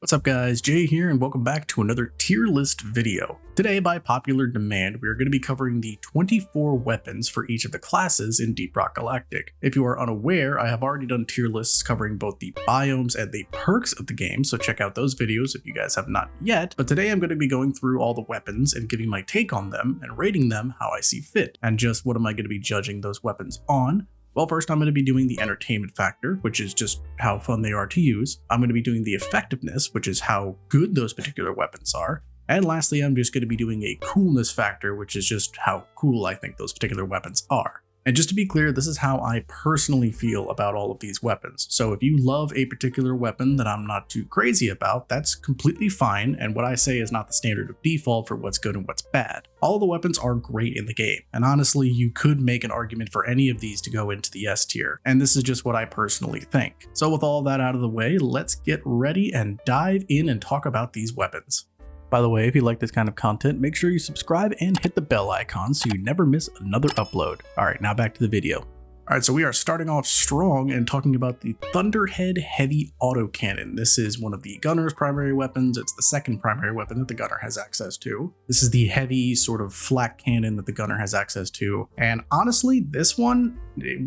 What's up guys, Jay here and welcome back to another tier list video. Today, by popular demand, we are going to be covering the 24 weapons for each of the classes in Deep Rock Galactic. If you are unaware, I have already done tier lists covering both the biomes and the perks of the game, so check out those videos if you guys have not yet. But today I'm going to be going through all the weapons and giving my take on them and rating them how I see fit. And just what am I going to be judging those weapons on? Well, first I'm going to be doing the entertainment factor, which is just how fun they are to use. I'm going to be doing the effectiveness, which is how good those particular weapons are. And lastly, I'm just going to be doing a coolness factor, which is just how cool I think those particular weapons are. And just to be clear, this is how I personally feel about all of these weapons. So if you love a particular weapon that I'm not too crazy about, that's completely fine. And what I say is not the standard of default for what's good and what's bad. All the weapons are great in the game. And honestly, you could make an argument for any of these to go into the S tier. And this is just what I personally think. So with all that out of the way, let's get ready and dive in and talk about these weapons. By the way, if you like this kind of content, make sure you subscribe and hit the bell icon so you never miss another upload. Alright, now back to the video. Alright, so we are starting off strong and talking about the Thunderhead Heavy Auto Cannon. This is one of the gunner's primary weapons. It's the second primary weapon that the gunner has access to. This is the heavy sort of flak cannon that the gunner has access to. And honestly, this one,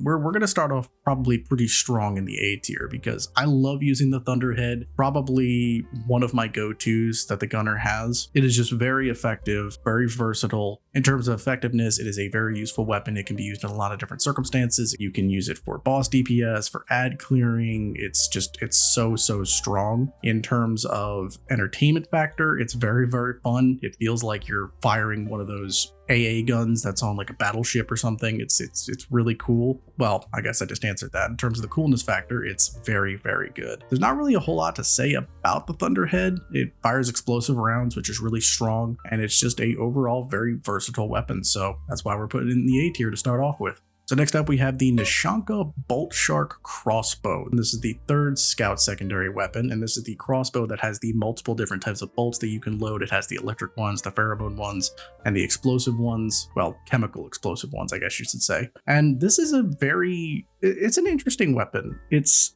we're going to start off probably pretty strong in the A tier because I love using the Thunderhead. Probably one of my go-tos that the gunner has. It is just very effective, very versatile. In terms of effectiveness, it is a very useful weapon. It can be used in a lot of different circumstances. You can use it for boss DPS, for ad clearing. It's so strong. In terms of entertainment factor, it's very fun. It feels like you're firing one of those AA guns that's on like a battleship or something. It's really cool. Well, I guess I just answered that. In terms of the coolness factor, it's very good. There's not really a whole lot to say about the Thunderhead. It fires explosive rounds, which is really strong, and it's just a overall very versatile weapon. So that's why we're putting it in the A tier to start off with. So next up we have the Nishanka Bolt Shark Crossbow. And this is the third scout secondary weapon, and this is the crossbow that has the multiple different types of bolts that you can load. It has the electric ones, the pheromone ones, and the explosive ones. Well, chemical explosive ones, I guess you should say. And this is it's an interesting weapon.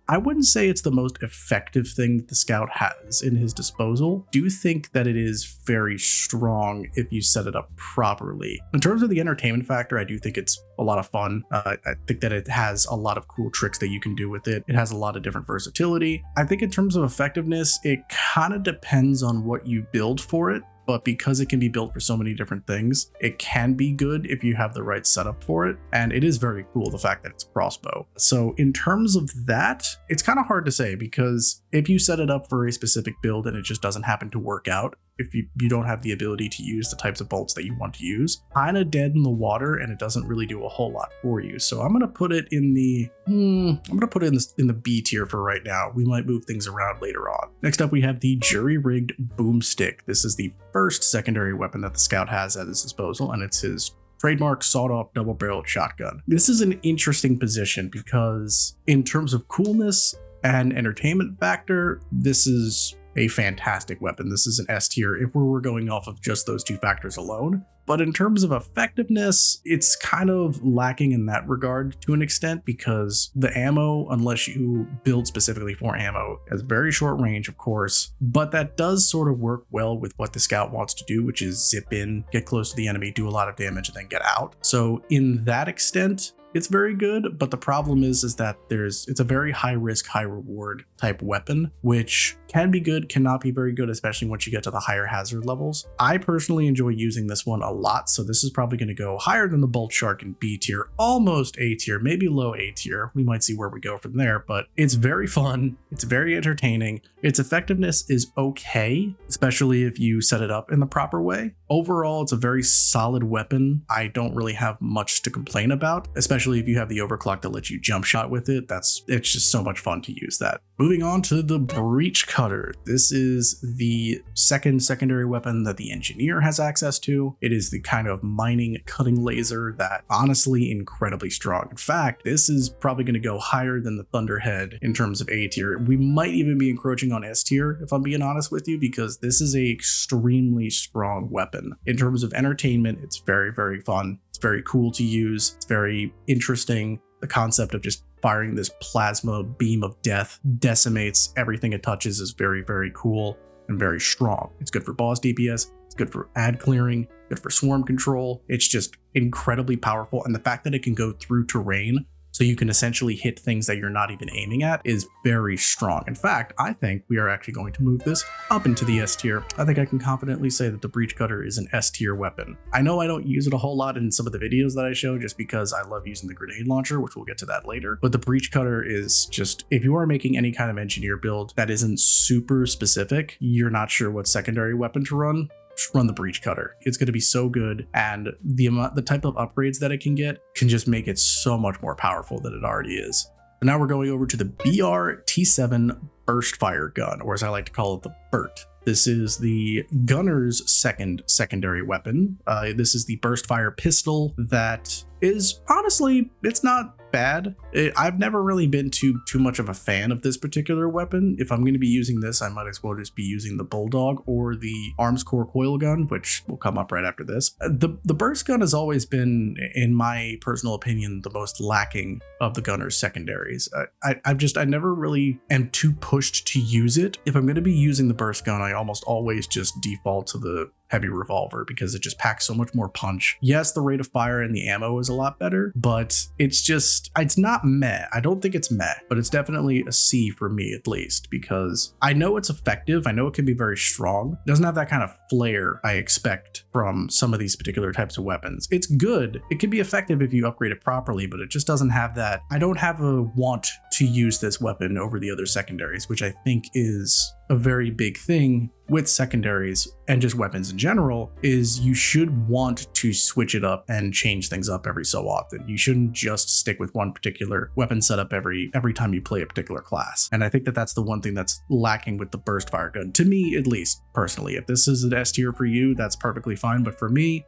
I wouldn't say it's the most effective thing that the scout has in his disposal. I do think that it is very strong if you set it up properly. In terms of the entertainment factor, I do think it's a lot of fun. I think that it has a lot of cool tricks that you can do with it. It has a lot of different versatility. I think in terms of effectiveness, it kind of depends on what you build for it. But because it can be built for so many different things, it can be good if you have the right setup for it. And it is very cool, the fact that it's a crossbow. So in terms of that, it's kind of hard to say because if you set it up for a specific build and it just doesn't happen to work out, if you don't have the ability to use the types of bolts that you want to use, kind of dead in the water and it doesn't really do a whole lot for you. So I'm going to put it in the in the B tier for right now. We might move things around later on. Next up, we have the jury-rigged Boomstick. This is the first secondary weapon that the scout has at his disposal, and it's his trademark sawed-off double-barreled shotgun. This is an interesting position because in terms of coolness and entertainment factor, this is a fantastic weapon. This is an S tier if we were going off of just those two factors alone. But in terms of effectiveness, it's kind of lacking in that regard to an extent because the ammo, unless you build specifically for ammo, has very short range, of course, but that does sort of work well with what the scout wants to do, which is zip in, get close to the enemy, do a lot of damage, and then get out. So in that extent, it's very good, but the problem is that it's a very high risk, high reward type weapon, which can be good, cannot be very good, especially once you get to the higher hazard levels. I personally enjoy using this one a lot, so this is probably going to go higher than the Bolt Shark in B tier, almost A tier, maybe low A tier. We might see where we go from there, but it's very fun. It's very entertaining. Its effectiveness is okay, especially if you set it up in the proper way. Overall, it's a very solid weapon. I don't really have much to complain about, especially if you have the overclock that lets you jump shot with it. It's just so much fun to use that. Moving on to the Breach Cutter. This is the second secondary weapon that the engineer has access to. It is the kind of mining cutting laser that honestly incredibly strong. In fact, this is probably going to go higher than the Thunderhead in terms of A tier. We might even be encroaching on S tier if I'm being honest with you, because this is a extremely strong weapon. In terms of entertainment, it's very fun. It's very cool to use. It's very interesting. The concept of just firing this plasma beam of death, decimates everything it touches, is very, very cool and very strong. It's good for boss DPS, it's good for ad clearing, good for swarm control. It's just incredibly powerful, and the fact that it can go through terrain so you can essentially hit things that you're not even aiming at is very strong. In fact, I think we are actually going to move this up into the S tier. I think I can confidently say that the breach cutter is an S tier weapon. I know I don't use it a whole lot in some of the videos that I show just because I love using the grenade launcher, which we'll get to that later. But the breach cutter is just, if you are making any kind of engineer build that isn't super specific, you're not sure what secondary weapon to run, just run the breach cutter. It's going to be so good, and the type of upgrades that it can get can just make it so much more powerful than it already is. And now we're going over to the BR-T7 burst fire gun, or as I like to call it, the BERT. This is the gunner's secondary weapon. This is the burst fire pistol that is, honestly, it's not bad. I've never really been too much of a fan of this particular weapon. If I'm going to be using this, I might as well just be using the Bulldog or the Arms Core Coil Gun, which will come up right after this. The burst gun has always been, in my personal opinion, the most lacking of the gunner's secondaries. I never really am too pushed to use it. If I'm going to be using the burst gun, I almost always just default to the heavy revolver because it just packs so much more punch. Yes, the rate of fire and the ammo is a lot better, but it's not meh. I don't think it's meh, but it's definitely a C for me at least, because I know it's effective. I know it can be very strong. It doesn't have that kind of flair I expect from some of these particular types of weapons. It's good. It can be effective if you upgrade it properly, but it just doesn't have that. I don't have a want to use this weapon over the other secondaries, which I think is a very big thing with secondaries and just weapons in general, is you should want to switch it up and change things up every so often. You shouldn't just stick with one particular weapon setup every time you play a particular class. And I think that that's the one thing that's lacking with the burst fire gun, to me at least personally. If this is an S tier for you, that's perfectly fine, but for me,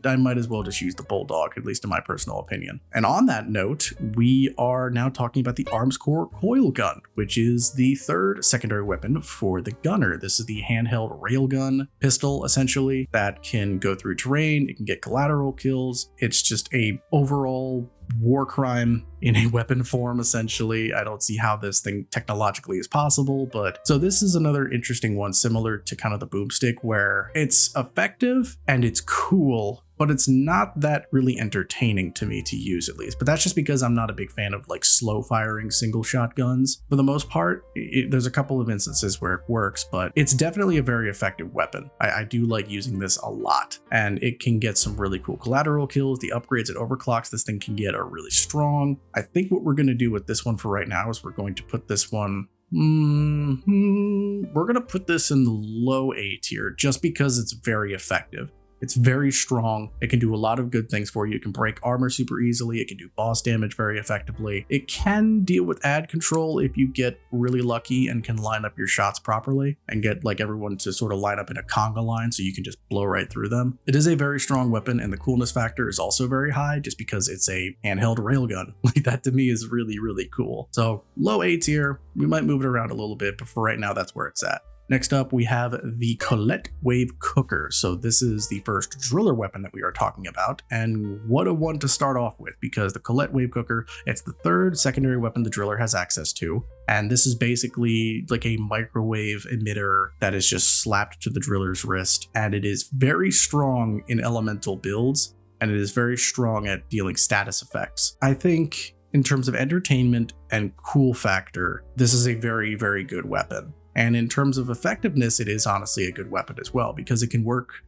I might as well just use the Bulldog, at least in my personal opinion. And on that note, we are now talking about the Arms Core Coil Gun, which is the third secondary weapon for the gunner. This is the handheld railgun pistol, essentially, that can go through terrain. It can get collateral kills. It's just a overall war crime in a weapon form, essentially. I don't see how this thing technologically is possible, but so this is another interesting one, similar to kind of the Boomstick, where it's effective and it's cool, but it's not that really entertaining to me to use, at least. But that's just because I'm not a big fan of like slow firing single shot guns. For the most part, there's a couple of instances where it works, but it's definitely a very effective weapon. I do like using this a lot, and it can get some really cool collateral kills. The upgrades and overclocks this thing can get are really strong. I think what we're going to do with this one for right now is we're going to put this one we're going to put this in the low A tier just because it's very effective. It's very strong. It can do a lot of good things for you. It can break armor super easily. It can do boss damage very effectively. It can deal with ad control if you get really lucky and can line up your shots properly and get like everyone to sort of line up in a conga line so you can just blow right through them. It is a very strong weapon, and the coolness factor is also very high just because it's a handheld railgun. Like, that to me is really, really cool. So low A tier, we might move it around a little bit, but for right now, that's where it's at. Next up, we have the Colette Wave Cooker. So this is the first driller weapon that we are talking about, and what a one to start off with, because the Colette Wave Cooker, it's the third secondary weapon the driller has access to. And this is basically like a microwave emitter that is just slapped to the driller's wrist, and it is very strong in elemental builds, and it is very strong at dealing status effects. I think in terms of entertainment and cool factor, this is a very, very good weapon. And in terms of effectiveness, it is honestly a good weapon as well, because it can work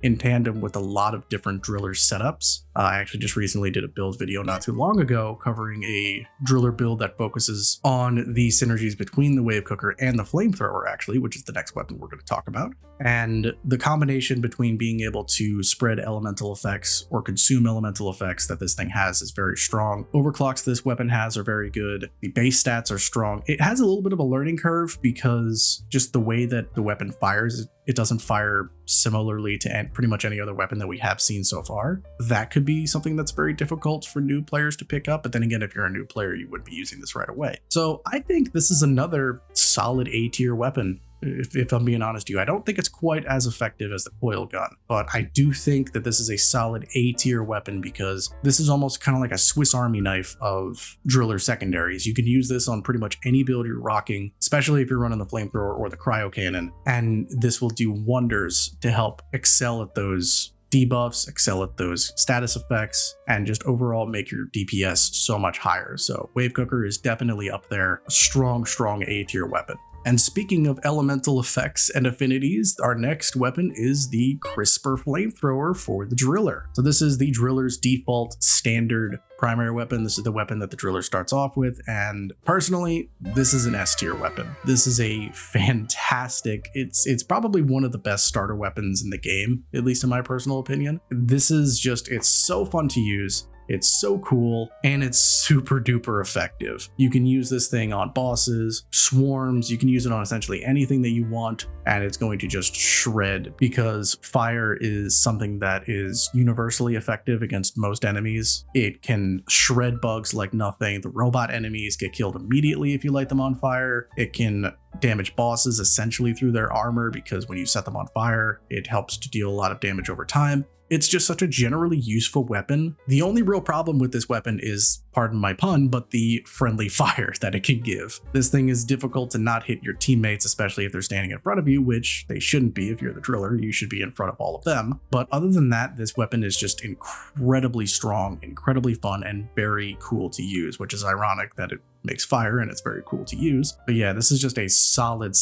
in tandem with a lot of different driller setups. I actually just recently did a build video not too long ago covering a driller build that focuses on the synergies between the wave cooker and the flamethrower, actually, which is the next weapon we're going to talk about. And the combination between being able to spread elemental effects or consume elemental effects that this thing has is very strong. Overclocks this weapon has are very good. The base stats are strong. It has a little bit of a learning curve because just the way that the weapon fires, it doesn't fire similarly to pretty much any other weapon that we have seen so far. That could be something that's very difficult for new players to pick up, but then again, if you're a new player, you would be using this right away. So I think this is another solid A tier weapon. if I'm being honest with you. I don't think it's quite as effective as the Coil Gun, but I do think that this is a solid A tier weapon because this is almost kind of like a Swiss Army knife of driller secondaries. You can use this on pretty much any build you're rocking, especially if you're running the Flamethrower or the Cryo Cannon, and this will do wonders to help excel at those debuffs, excel at those status effects, and just overall make your DPS so much higher. So Wave Cooker is definitely up there, a strong A tier weapon. And speaking of elemental effects and affinities, our next weapon is the Crisper Flamethrower for the Driller. So this is the Driller's default standard primary weapon. This is the weapon that the Driller starts off with, and personally, this is an S tier weapon. This is a fantastic, it's probably one of the best starter weapons in the game, at least in my personal opinion. This is just, it's so fun to use. It's so cool, and it's super duper effective. You can use this thing on bosses, swarms, you can use it on essentially anything that you want, and it's going to just shred because fire is something that is universally effective against most enemies. It can shred bugs like nothing. The robot enemies get killed immediately if you light them on fire. It can damage bosses essentially through their armor because when you set them on fire, it helps to deal a lot of damage over time. It's just such a generally useful weapon. The only real problem with this weapon is, pardon my pun, but the friendly fire that it can give. This thing is difficult to not hit your teammates, especially if they're standing in front of you, which they shouldn't be. If you're the Driller, you should be in front of all of them. But other than that, this weapon is just incredibly strong, incredibly fun, and very cool to use, which is ironic that it makes fire and it's very cool to use. But yeah, this is just a solid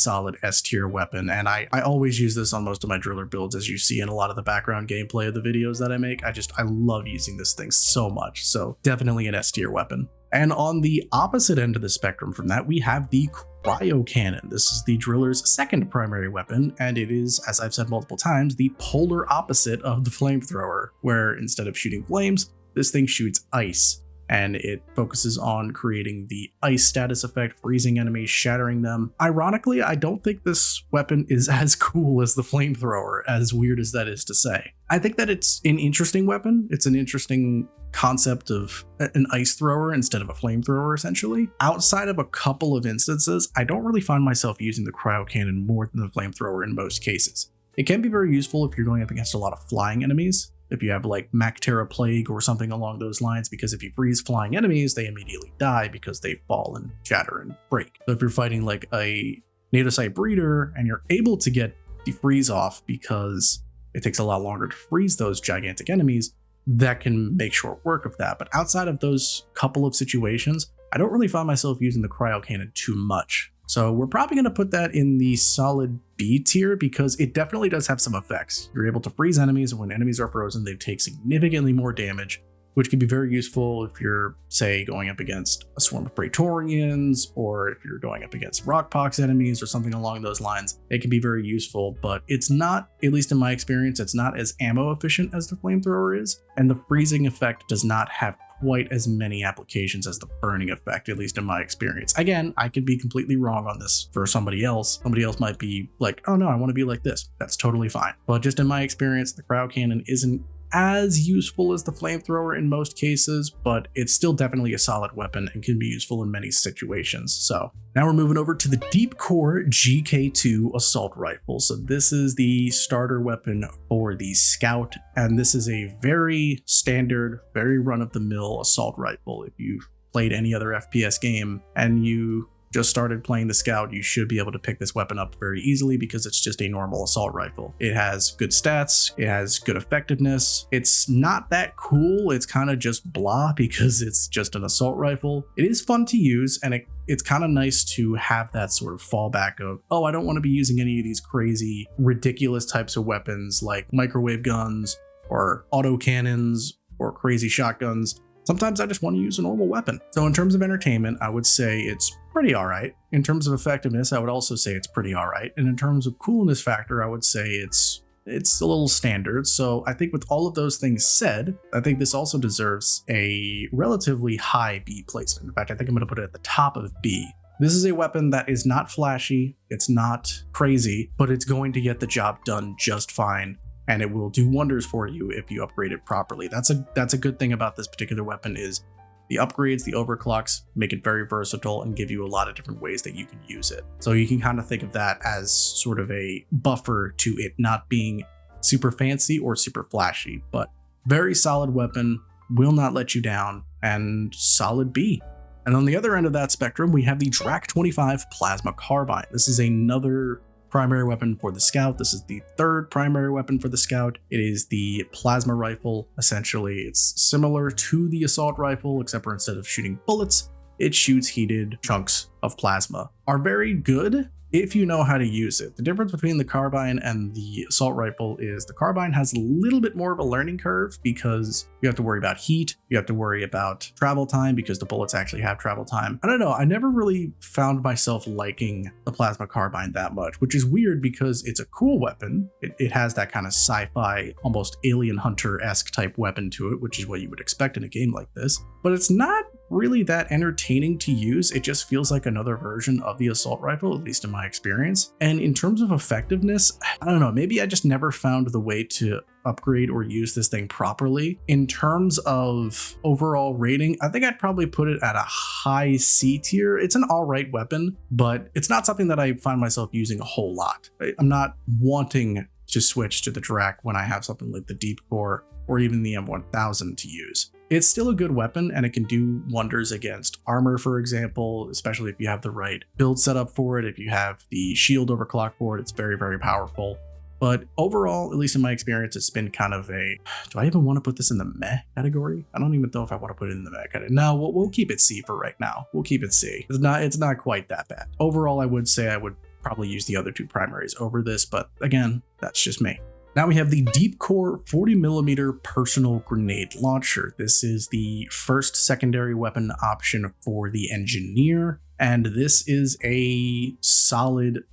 S tier weapon, and I always use this on most of my Driller builds, as you see in a lot of the background gameplay of the videos that I make. I love using this thing so much, so definitely an S tier weapon. And on the opposite end of the spectrum from that, we have the Cryo Cannon. This is the Driller's second primary weapon, and it is, as I've said multiple times, the polar opposite of the Flamethrower, where instead of shooting flames, this thing shoots ice. And it focuses on creating the ice status effect, freezing enemies, shattering them. Ironically, I don't think this weapon is as cool as the Flamethrower, as weird as that is to say. I think that it's an interesting weapon. It's an interesting concept of an ice thrower instead of a flamethrower, essentially. Outside of a couple of instances, I don't really find myself using the Cryo Cannon more than the Flamethrower in most cases. It can be very useful if you're going up against a lot of flying enemies, if you have like Mactera Plague or something along those lines, because if you freeze flying enemies, they immediately die because they fall and shatter and break. So if you're fighting like a Nadosite Breeder and you're able to get the freeze off because it takes a lot longer to freeze those gigantic enemies, that can make short work of that. But outside of those couple of situations, I don't really find myself using the Cryo Cannon too much. So we're probably going to put that in the solid B tier because it definitely does have some effects. You're able to freeze enemies, and when enemies are frozen, they take significantly more damage, which can be very useful if you're, say, going up against a swarm of Praetorians, or if you're going up against Rockpox enemies or something along those lines. It can be very useful, but it's not, at least in my experience, it's not as ammo efficient as the Flamethrower is, and the freezing effect does not have quite as many applications as the burning effect, at least in my experience. Again, I could be completely wrong on this for somebody else. Somebody else might be like, oh no, I want to be like this. That's totally fine. But just in my experience, the Cryo Cannon isn't as useful as the Flamethrower in most cases, but it's still definitely a solid weapon and can be useful in many situations. So now we're moving over to the Deepcore GK2 assault rifle. So this is the starter weapon for the Scout, and this is a very standard, very run-of-the-mill assault rifle. If you've played any other FPS game and you just started playing the Scout, you should be able to pick this weapon up very easily because it's just a normal assault rifle. It has good stats, it has good effectiveness. It's not that cool, it's kind of just blah because it's just an assault rifle. It is fun to use, and it's kind of nice to have that sort of fallback of, oh, I don't want to be using any of these crazy, ridiculous types of weapons like microwave guns or auto cannons or crazy shotguns. Sometimes I just want to use a normal weapon. So in terms of entertainment, I would say it's pretty all right. In terms of effectiveness, I would also say it's pretty all right. And in terms of coolness factor, I would say it's a little standard. So I think with all of those things said, I think this also deserves a relatively high B placement. In fact, I think I'm going to put it at the top of B. This is a weapon that is not flashy, it's not crazy, but it's going to get the job done just fine. And it will do wonders for you if you upgrade it properly. That's a good thing about this particular weapon is The upgrades, the overclocks make it very versatile and give you a lot of different ways that you can use it. So you can kind of think of that as sort of a buffer to it not being super fancy or super flashy, but very solid weapon, will not let you down, and solid B. And on the other end of that spectrum, we have the DRAK-25 Plasma Carbine. This is another primary weapon for the Scout. This is the third primary weapon for the Scout. It is the plasma rifle. Essentially, it's similar to the assault rifle, except for instead of shooting bullets, it shoots heated chunks of plasma. Are very good if you know how to use it. The difference between the carbine and the assault rifle is the carbine has a little bit more of a learning curve because you have to worry about heat, you have to worry about travel time because the bullets actually have travel time. I don't know, I never really found myself liking the plasma carbine that much, which is weird because it's a cool weapon. It has that kind of sci-fi, almost alien hunter-esque type weapon to it, which is what you would expect in a game like this, but it's not really that entertaining to use. It just feels like another version of the assault rifle, at least in my experience. And in terms of effectiveness, I don't know, maybe I just never found the way to upgrade or use this thing properly. In terms of overall rating, I think I'd probably put it at a high C tier. It's an all right weapon, but it's not something that I find myself using a whole lot. I'm not wanting to switch to the DRAK when I have something like the Deepcore or even the M1000 to use. It's still a good weapon and it can do wonders against armor, for example, especially if you have the right build setup for it. If you have the shield overclock for it, it's very, very powerful. But overall, at least in my experience, it's been kind of a, do I even want to put this in the meh category? I don't even know if I want to put it in the meh category. No, we'll keep it C for right now. We'll keep it C. It's not quite that bad. Overall, I would say I would probably use the other two primaries over this, but again, that's just me. Now we have the Deepcore 40mm personal grenade launcher. This is the first secondary weapon option for the engineer, and this is a solid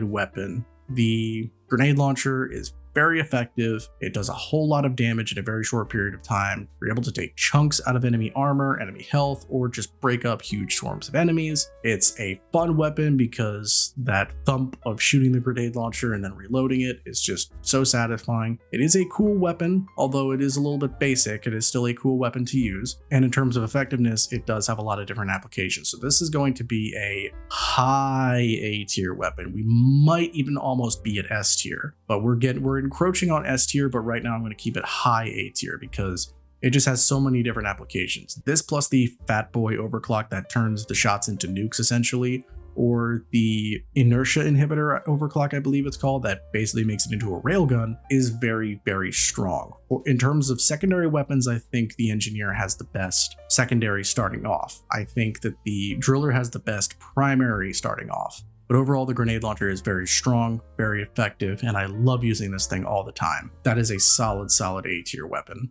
weapon. The grenade launcher is very effective. It does a whole lot of damage in a very short period of time. You're able to take chunks out of enemy armor, enemy health, or just break up huge swarms of enemies. It's a fun weapon because that thump of shooting the grenade launcher and then reloading it is just so satisfying. It is a cool weapon, although it is a little bit basic. It is still a cool weapon to use. And in terms of effectiveness, it does have a lot of different applications. So this is going to be a high A tier weapon. We might even almost be at S tier, but we're encroaching on S tier, but right now I'm going to keep it high A tier because it just has so many different applications. This plus the Fat Boy overclock that turns the shots into nukes essentially, or the inertia inhibitor overclock, I believe it's called, that basically makes it into a railgun, is very, very strong. In terms of secondary weapons, I think the engineer has the best secondary starting off. I think that the driller has the best primary starting off. But overall, the grenade launcher is very strong, very effective, and I love using this thing all the time. That is a solid A tier weapon.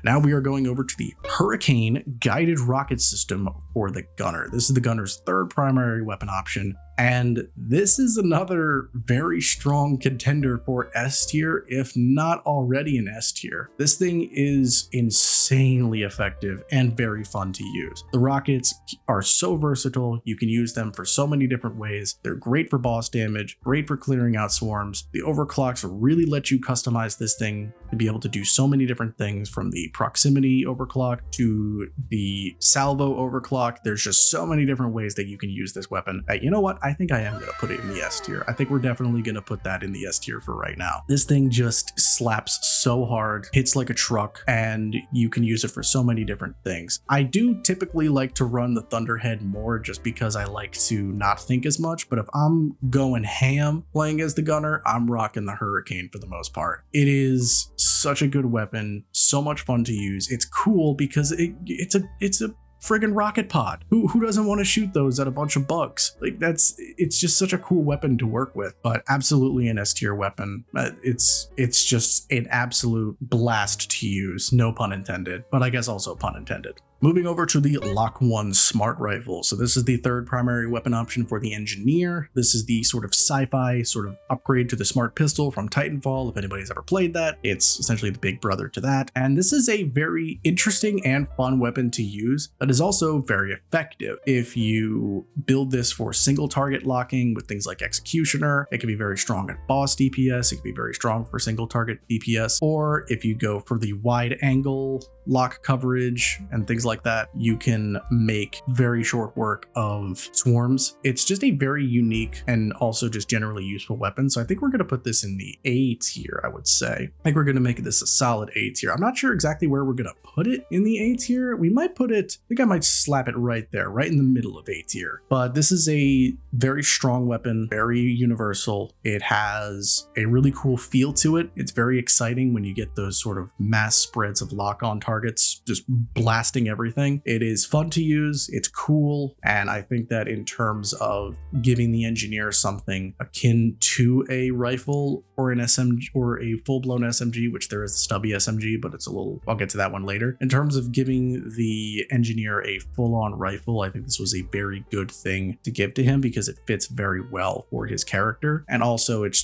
Now we are going over to the Hurricane guided rocket system for the gunner. This is the gunner's third primary weapon option, and this is another very strong contender for S tier, if not already an S tier. This thing is insanely effective and very fun to use. The rockets are so versatile. You can use them for so many different ways. They're great for boss damage, great for clearing out swarms. The overclocks really let you customize this thing to be able to do so many different things, from the proximity overclock to the salvo overclock. There's just so many different ways that you can use this weapon. You know what? I think I am going to put it in the S tier. I think we're definitely going to put that in the S tier for right now. This thing just slaps so hard, hits like a truck, and you can use it for so many different things. I do typically like to run the Thunderhead more just because I like to not think as much, but if I'm going ham playing as the gunner, I'm rocking the Hurricane for the most part. It is such a good weapon, so much fun to use. It's cool because it's a friggin' rocket pod. Who doesn't want to shoot those at a bunch of bugs? Like, it's just such a cool weapon to work with, but absolutely an S tier weapon. It's just an absolute blast to use, no pun intended, but I guess also pun intended. Moving over to the Lock 1 Smart Rifle. So this is the third primary weapon option for the engineer. This is the sort of sci-fi sort of upgrade to the Smart Pistol from Titanfall, if anybody's ever played that. It's essentially the big brother to that. And this is a very interesting and fun weapon to use that is also very effective. If you build this for single target locking with things like Executioner, it can be very strong at boss DPS. It can be very strong for single target DPS. Or if you go for the wide angle lock coverage and things like that, you can make very short work of swarms. It's just a very unique and also just generally useful weapon. So I think we're going to put this in the A tier, I would say. I think we're going to make this a solid A tier. I'm not sure exactly where we're going to put it in the A tier. We might put it, I think I might slap it right there, right in the middle of A tier. But this is a very strong weapon, very universal. It has a really cool feel to it. It's very exciting when you get those sort of mass spreads of lock-on targets just blasting everything. It is fun to use, it's cool, and I think that in terms of giving the engineer something akin to a rifle or an SMG or a full-blown SMG, which there is the Stubby SMG, but it's a little, I'll get to that one later. In terms of giving the engineer a full-on rifle, I think this was a very good thing to give to him because it fits very well for his character, and also it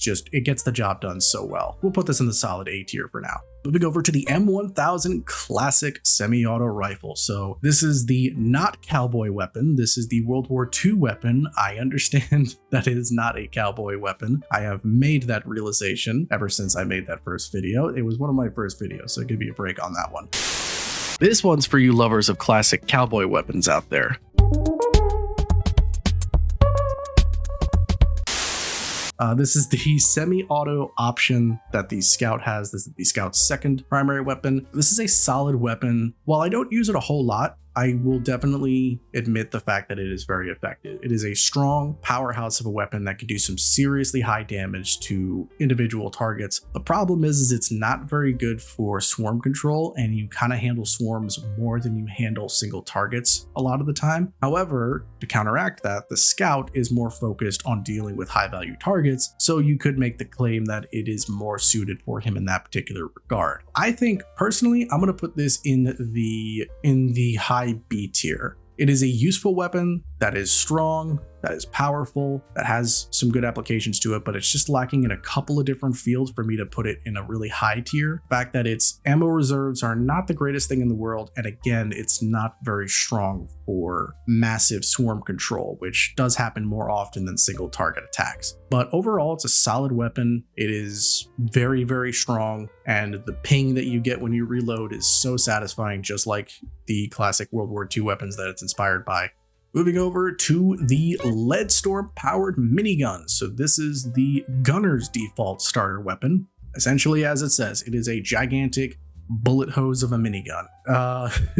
gets the job done so well. We'll put this in the solid A tier for now. Moving over to the M1000 Classic semi-auto rifle. So this is the not cowboy weapon. This is the World War II weapon. I understand that it is not a cowboy weapon. I have made that realization ever since I made that first video. It was one of my first videos, so give me a break on that one. This one's for you lovers of classic cowboy weapons out there. This is the semi-auto option that the Scout has. This is the Scout's second primary weapon. This is a solid weapon. While I don't use it a whole lot, I will definitely admit the fact that it is very effective. It is a strong powerhouse of a weapon that can do some seriously high damage to individual targets. The problem is it's not very good for swarm control, and you kind of handle swarms more than you handle single targets a lot of the time. However, to counteract that, the Scout is more focused on dealing with high value targets, so you could make the claim that it is more suited for him in that particular regard. I think personally, I'm going to put this in the high B tier. It is a useful weapon that is strong, that is powerful, that has some good applications to it, but it's just lacking in a couple of different fields for me to put it in a really high tier. The fact that its ammo reserves are not the greatest thing in the world, and again, it's not very strong for massive swarm control, which does happen more often than single target attacks. But overall, it's a solid weapon. It is very, very strong, and the ping that you get when you reload is so satisfying, just like the classic World War II weapons that it's inspired by. Moving over to the Leadstorm powered minigun. So this is the gunner's default starter weapon. Essentially, as it says, it is a gigantic bullet hose of a minigun.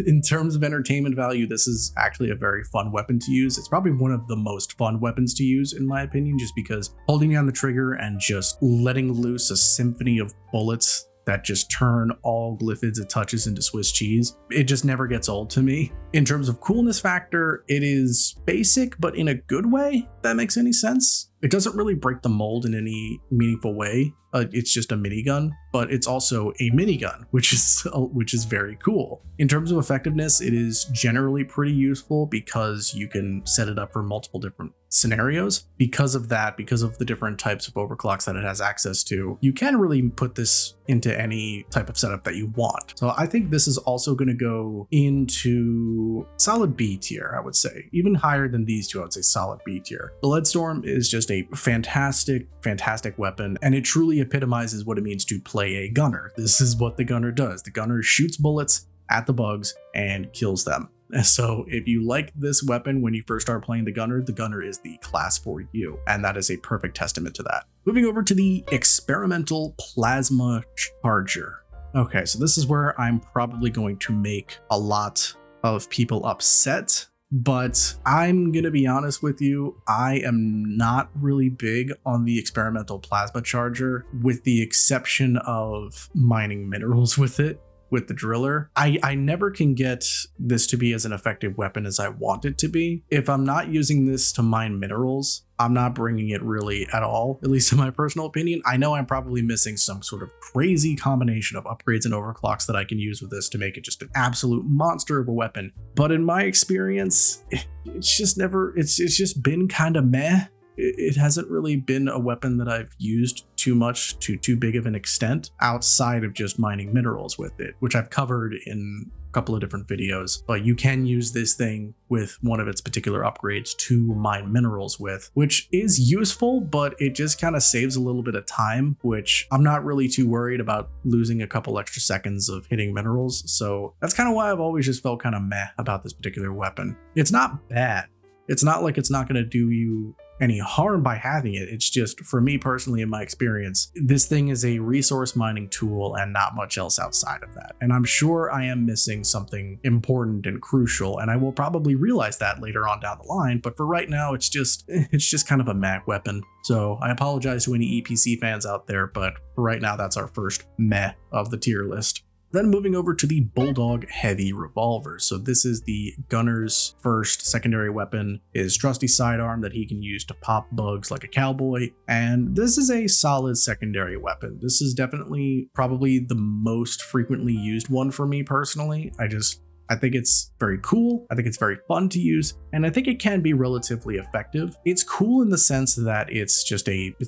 In terms of entertainment value, this is actually a very fun weapon to use. It's probably one of the most fun weapons to use, in my opinion, just because holding down the trigger and just letting loose a symphony of bullets that just turn all glyphids it touches into Swiss cheese. It just never gets old to me. In terms of coolness factor, it is basic, but in a good way, if that makes any sense. It doesn't really break the mold in any meaningful way. It's just a minigun, but it's also a minigun, which is very cool. In terms of effectiveness, it is generally pretty useful because you can set it up for multiple different scenarios. Because of that, because of the different types of overclocks that it has access to, you can really put this into any type of setup that you want. So I think this is also going to go into solid B tier, I would say. Even higher than these two, I would say solid B tier. The Leadstorm is just a fantastic weapon, and it truly epitomizes what it means to play a gunner. This is what the gunner does. The gunner shoots bullets at the bugs and kills them. So if you like this weapon when you first start playing the gunner is the class for you, and that is a perfect testament to that. Moving over to the experimental plasma charger. Okay, so this is where I'm probably going to make a lot of people upset, but I'm gonna be honest with you, I am not really big on the experimental plasma charger, with the exception of mining minerals with it. With the driller, I never can get this to be as an effective weapon as I want it to be. If I'm not using this to mine minerals, I'm not bringing it really at all, at least in my personal opinion. I know I'm probably missing some sort of crazy combination of upgrades and overclocks that I can use with this to make it just an absolute monster of a weapon. But in my experience, it's just been kind of meh. it hasn't really been a weapon that I've used too much to too big of an extent outside of just mining minerals with it, which I've covered in a couple of different videos. But you can use this thing with one of its particular upgrades to mine minerals with, which is useful, but it just kind of saves a little bit of time, which I'm not really too worried about losing a couple extra seconds of hitting minerals. So that's kind of why I've always just felt kind of meh about this particular weapon. It's not bad. It's not like it's not going to do you any harm by having it. It's just, for me personally, in my experience, this thing is a resource mining tool and not much else outside of that. And I'm sure I am missing something important and crucial, and I will probably realize that later on down the line. But for right now, it's just kind of a meh weapon. So I apologize to any EPC fans out there, but for right now, that's our first meh of the tier list. Then moving over to the Bulldog Heavy Revolver. So this is the gunner's first secondary weapon, his trusty sidearm that he can use to pop bugs like a cowboy. And this is a solid secondary weapon. This is definitely probably the most frequently used one for me personally. I think it's very cool. I think it's very fun to use, and I think it can be relatively effective. It's cool in the sense that it's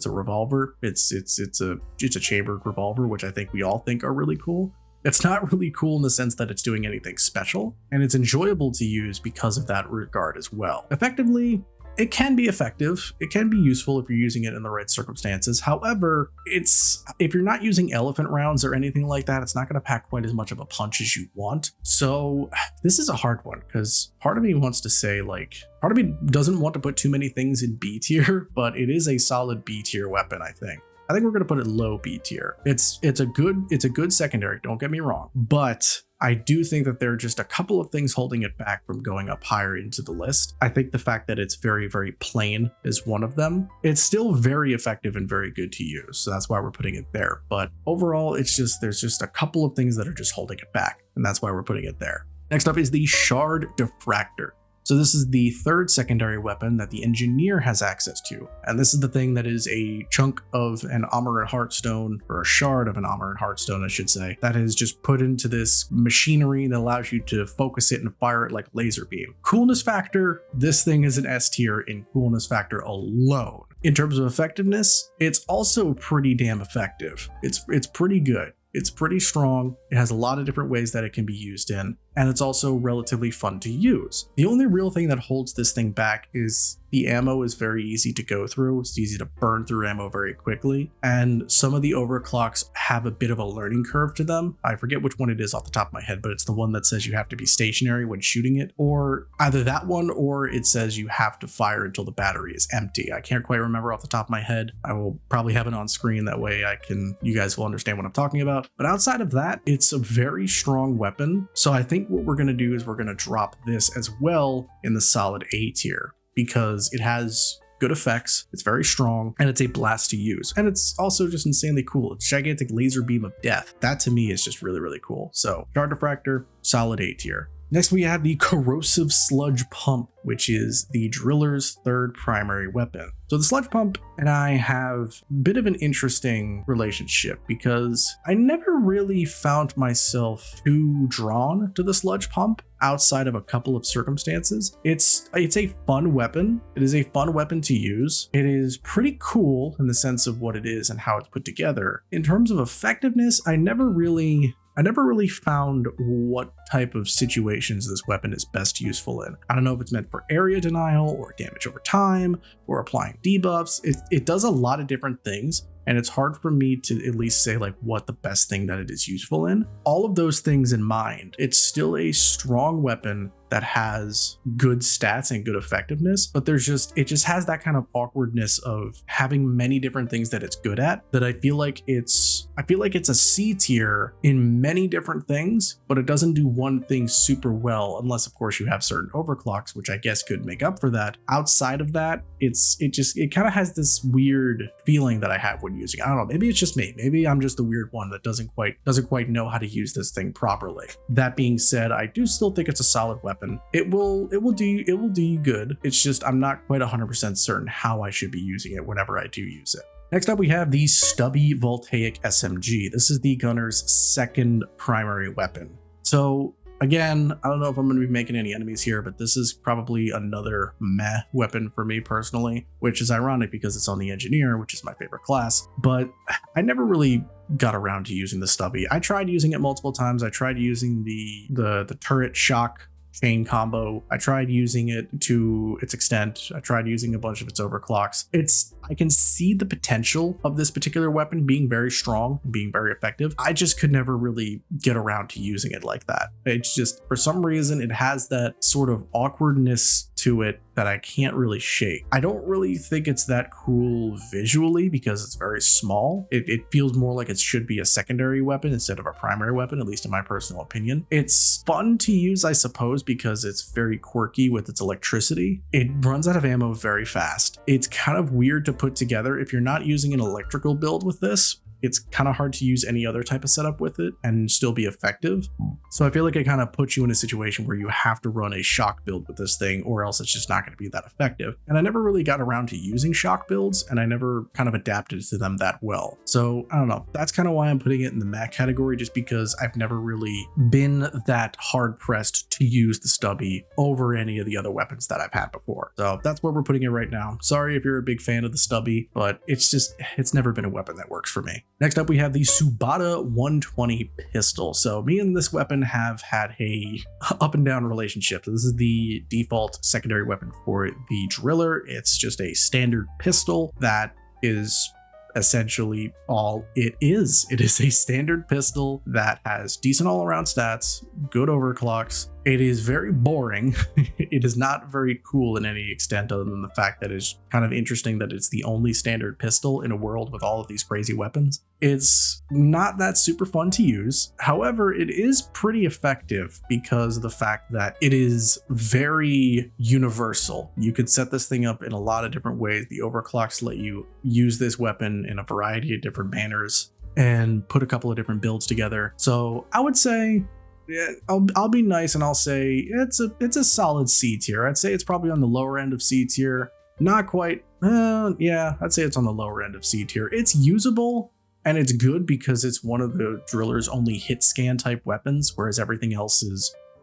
a revolver. It's a chambered revolver, which I think we all think are really cool. It's not really cool in the sense that it's doing anything special, and it's enjoyable to use because of that regard as well. Effectively, it can be effective. It can be useful if you're using it in the right circumstances. However, if you're not using elephant rounds or anything like that, it's not going to pack quite as much of a punch as you want. So this is a hard one, because part of me wants to say, part of me doesn't want to put too many things in B tier, but it is a solid B tier weapon, I think. I think we're going to put it low B tier. It's a good secondary, don't get me wrong, but I do think that there are just a couple of things holding it back from going up higher into the list. I think the fact that it's very, very plain is one of them. It's still very effective and very good to use, so that's why we're putting it there. But overall, there's just a couple of things that are just holding it back, and that's why we're putting it there. Next up is the Shard Diffractor. So this is the third secondary weapon that the engineer has access to. And this is the thing that is a chunk of an Armorant Heartstone, or a shard of an Armorant Heartstone, I should say, that is just put into this machinery that allows you to focus it and fire it like laser beam. Coolness factor, this thing is an S tier in coolness factor alone. In terms of effectiveness, it's also pretty damn effective. It's pretty good. It's pretty strong. It has a lot of different ways that it can be used in, and it's also relatively fun to use. The only real thing that holds this thing back is the ammo is very easy to go through. It's easy to burn through ammo very quickly, and some of the overclocks have a bit of a learning curve to them. I forget which one it is off the top of my head, but it's the one that says you have to be stationary when shooting it, or either that one or it says you have to fire until the battery is empty. I can't quite remember off the top of my head. I will probably have it on screen, that way you guys will understand what I'm talking about. But outside of that, it's a very strong weapon. So I think what we're going to do is we're going to drop this as well in the solid A tier, because it has good effects, it's very strong, and it's a blast to use. And it's also just insanely cool. It's gigantic laser beam of death. That to me is just really, really cool. So Shard Diffractor, solid A tier. Next, we have the Corrosive Sludge Pump, which is the driller's third primary weapon. So the Sludge Pump and I have a bit of an interesting relationship, because I never really found myself too drawn to the Sludge Pump outside of a couple of circumstances. It's a fun weapon. It is a fun weapon to use. It is pretty cool in the sense of what it is and how it's put together. In terms of effectiveness, I never really found what type of situations this weapon is best useful in. I don't know if it's meant for area denial or damage over time or applying debuffs. It does a lot of different things, and it's hard for me to at least say what the best thing that it is useful in. All of those things in mind, it's still a strong weapon that has good stats and good effectiveness, but it just has that kind of awkwardness of having many different things that it's good at, that I feel like it's a C tier in many different things, but it doesn't do one thing super well, unless of course you have certain overclocks, which I guess could make up for that. Outside of that, it kind of has this weird feeling that I have when using it. I don't know, maybe it's just me. Maybe I'm just the weird one that doesn't quite know how to use this thing properly. That being said, I do still think it's a solid weapon. It will do you good. It's just I'm not quite 100% certain how I should be using it whenever I do use it. Next up, we have the Stubby Voltaic SMG. This is the gunner's second primary weapon. So Again, I don't know if I'm going to be making any enemies here, but this is probably another meh weapon for me personally, which is ironic because it's on the engineer, which is my favorite class, but I never really got around to using the Stubby. I tried using it multiple times. I tried using the turret shock chain combo. I tried using it to its extent. I tried using a bunch of its overclocks. I can see the potential of this particular weapon being very strong, being very effective. I just could never really get around to using it like that. It's just, for some reason, it has that sort of awkwardness to it that I can't really shake. I don't really think it's that cool visually because it's very small. It feels more like it should be a secondary weapon instead of a primary weapon, at least in my personal opinion. It's fun to use, I suppose, because it's very quirky with its electricity. It runs out of ammo very fast. It's kind of weird to put together. If you're not using an electrical build with this, it's kind of hard to use any other type of setup with it and still be effective. So I feel like it kind of puts you in a situation where you have to run a shock build with this thing, or else it's just not going to be that effective. And I never really got around to using shock builds, and I never kind of adapted to them that well. So I don't know. That's kind of why I'm putting it in the meh category, just because I've never really been that hard pressed to use the Stubby over any of the other weapons that I've had before. So that's where we're putting it right now. Sorry if you're a big fan of the Stubby, but it's never been a weapon that works for me. Next up, we have the Subata 120 pistol. So me and this weapon have had a up and down relationship. This is the default secondary weapon for the driller. It's just a standard pistol that is essentially all it is. It is a standard pistol that has decent all-around stats, good overclocks. It is very boring. It is not very cool in any extent, other than the fact that it's kind of interesting that it's the only standard pistol in a world with all of these crazy weapons. It's not that super fun to use. However, it is pretty effective because of the fact that it is very universal. You could set this thing up in a lot of different ways. The overclocks let you use this weapon in a variety of different manners and put a couple of different builds together. So I would say, yeah, I'll be nice and I'll say it's a solid C tier. I'd say it's probably on the lower end of C tier. Not quite. Yeah, I'd say it's on the lower end of C tier. It's usable and it's good because it's one of the driller's only hit scan type weapons, whereas everything else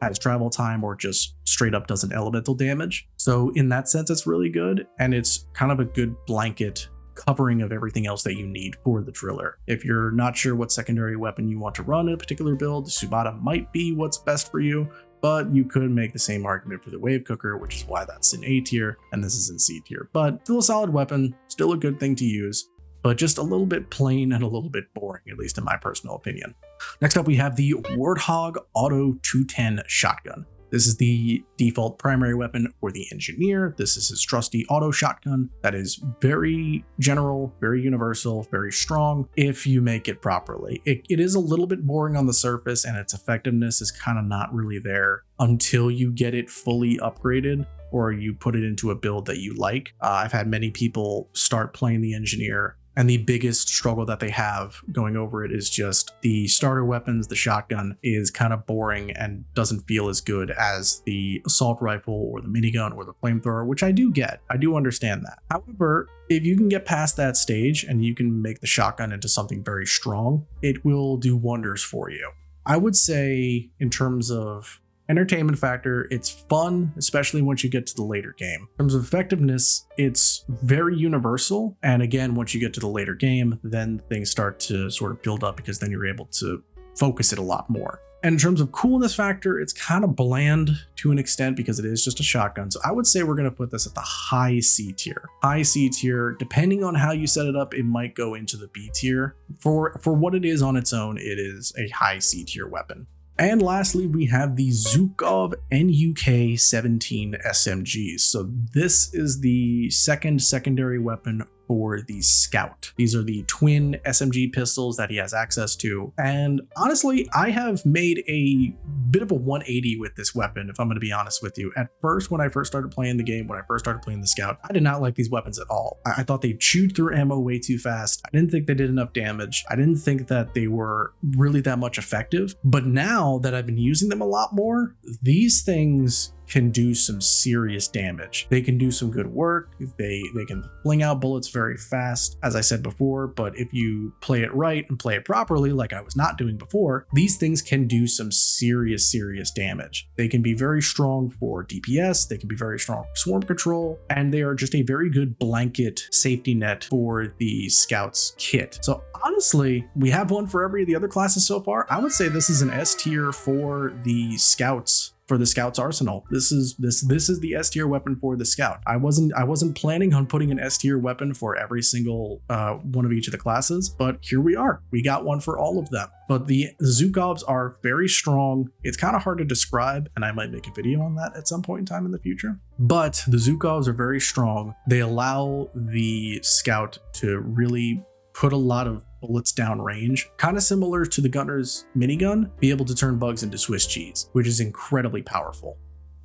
has travel time or just straight up does an elemental damage. So in that sense, it's really good, and it's kind of a good blanket covering of everything else that you need for the driller. If you're not sure what secondary weapon you want to run in a particular build, the Subata might be what's best for you, but you could make the same argument for the Wave Cooker, which is why that's in A tier and this is in C tier. But still a solid weapon, still a good thing to use, but just a little bit plain and a little bit boring, at least in my personal opinion. Next up, we have the Warthog Auto 210 Shotgun. This is the default primary weapon for the engineer. This is his trusty auto shotgun that is very general, very universal, very strong if you make it properly. It is a little bit boring on the surface, and its effectiveness is kind of not really there until you get it fully upgraded or you put it into a build that you like. I've had many people start playing the engineer, and the biggest struggle that they have going over it is just the starter weapons. The shotgun is kind of boring and doesn't feel as good as the assault rifle or the minigun or the flamethrower, which I do get. I do understand that. However, if you can get past that stage and you can make the shotgun into something very strong, it will do wonders for you. I would say in terms of entertainment factor, it's fun, especially once you get to the later game. In terms of effectiveness, it's very universal. And again, once you get to the later game, then things start to sort of build up because then you're able to focus it a lot more. And in terms of coolness factor, it's kind of bland to an extent because it is just a shotgun. So I would say we're going to put this at the high C tier. High C tier, depending on how you set it up, it might go into the B tier. For what it is on its own, it is a high C tier weapon. And lastly, we have the Zhukov NUK17 SMGs. So this is the secondary weapon for the Scout. These are the twin SMG pistols that he has access to. And honestly, I have made a bit of a 180 with this weapon, if I'm going to be honest with you. At first, when I first started playing the game, when I first started playing the Scout, I did not like these weapons at all. I thought they chewed through ammo way too fast. I didn't think they did enough damage. I didn't think that they were really that much effective. But now that I've been using them a lot more, these things can do some serious damage. They can do some good work. They can fling out bullets very fast, as I said before, but if you play it right and play it properly, like I was not doing before, these things can do some serious damage. They can be very strong for DPS, they can be very strong for swarm control, and they are just a very good blanket safety net for the Scouts kit. So honestly, we have one for every of the other classes so far. I would say this is an S tier for the Scouts. For the Scout's arsenal. This is the S tier weapon for the Scout. I wasn't planning on putting an S tier weapon for every single one of each of the classes, but here we are. We got one for all of them. But the Zhukovs are very strong. It's kind of hard to describe, and I might make a video on that at some point in time in the future. But the Zhukovs are very strong. They allow the Scout to really put a lot of bullets down range, kind of similar to the Gunner's minigun, be able to turn bugs into Swiss cheese, which is incredibly powerful.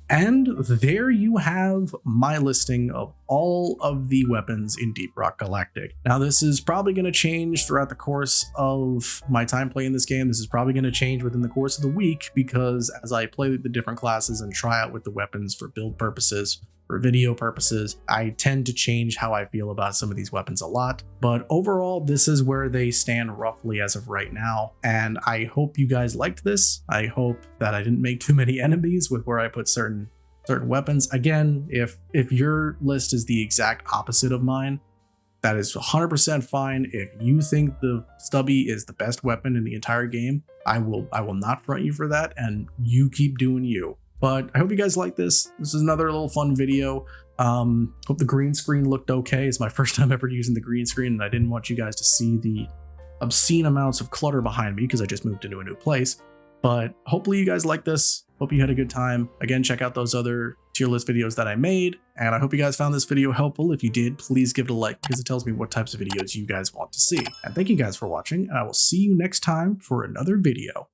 And there you have my listing of all of the weapons in Deep Rock Galactic. Now, this is probably going to change throughout the course of my time playing this game. This is probably going to change within the course of the week, because as I play the different classes and try out with the weapons for build purposes, for video purposes, I tend to change how I feel about some of these weapons a lot. But overall, this is where they stand roughly as of right now. And I hope you guys liked this. I hope that I didn't make too many enemies with where I put certain weapons. Again, if your list is the exact opposite of mine, that is 100% fine. If you think the Stubby is the best weapon in the entire game, I will not front you for that, and you keep doing you. But I hope you guys like this. This is another little fun video. Hope the green screen looked okay. It's my first time ever using the green screen, and I didn't want you guys to see the obscene amounts of clutter behind me because I just moved into a new place. But hopefully you guys like this. Hope you had a good time. Again, check out those other tier list videos that I made. And I hope you guys found this video helpful. If you did, please give it a like, because it tells me what types of videos you guys want to see. And thank you guys for watching, and I will see you next time for another video.